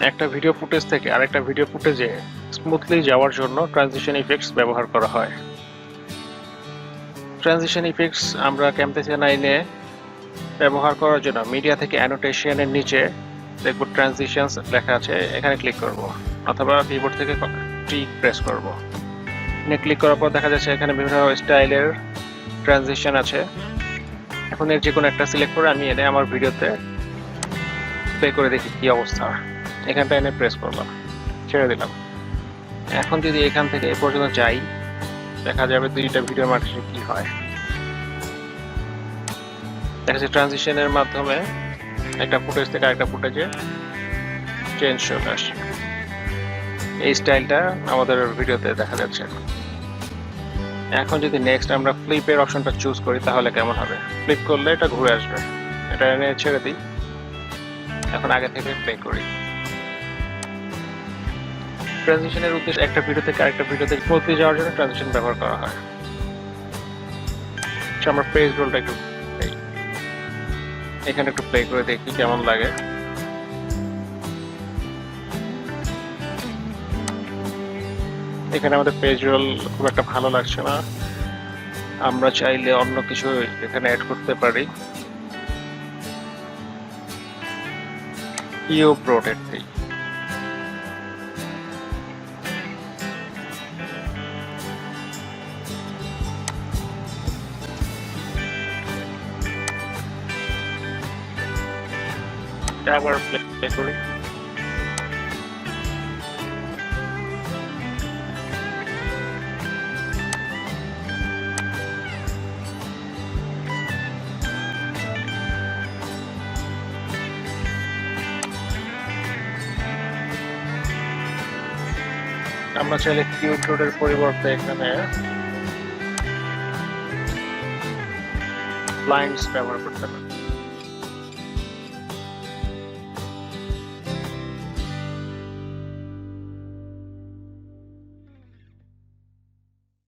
একটা video footage থেকে আরেকটা ভিডিও ফুটেজে স্মুথলি যাওয়ার জন্য ট্রানজিশন ইফেক্টস ব্যবহার করা হয়। ট্রানজিশন ইফেক্টস আমরা Camtasia 9 এ ব্যবহার করার জন্য মিডিয়া থেকে অ্যানোটেশনের নিচে দেখব ট্রানজিশনস লেখা আছে, এখানে ক্লিক করব অথবা কিবোর্ড থেকে টি প্রেস করব। এখানে ক্লিক করার পর দেখা যাচ্ছে এখানে বিভিন্ন স্টাইলের ট্রানজিশন আছে। এখন এর যে কোনো একটা সিলেক্ট করে আমি এনে আমার ভিডিওতে প্লে করে দেখি কি অবস্থা। এখানটা এনে প্রেস করলাম, ছেড়ে দিলাম। এখন যদি এখান থেকে এ পর্যন্ত যাই, দেখা যাবে দুইটা ভিডিওর মাঝে কি হয়। দেখা যাচ্ছে ট্রানজিশনের মাধ্যমে একটা ফুটেজ থেকে আরেকটা ফুটেজে চেঞ্জ চলে আসে। এই স্টাইলটা আমাদের ভিডিওতে দেখা যাচ্ছে। এখন যদি নেক্সট আমরা ফ্লিপের অপশনটা চুজ করি তাহলে কেমন হবে। ফ্লিপ করলে এটা ঘুরে আসবে, এটা এনে ছেড়ে দিই। এখন আগে থেকে প্লে করি। ট্রানজিশনের উদ্দেশ্য একটা ভিডিও থেকে আরেকটা ভিডিওতে বদলে যাওয়ার জন্য ট্রানজিশন ব্যবহার করা হয়। আমরা পেজ রোলটা একটু এখানে একটু প্লে করে দেখি কেমন লাগে। এখানে আমাদের পেজ রোল খুব একটা ভালো লাগছে না, আমরা চাইলে অন্য কিছু এখানে অ্যাড করতে পারি। কিউব রোটেট দিই। আবার প্লে করি। আমরা চাইলে কিউব রোডের পরিবর্তে এখানে লাইনস ব্যবহার করতে পারি।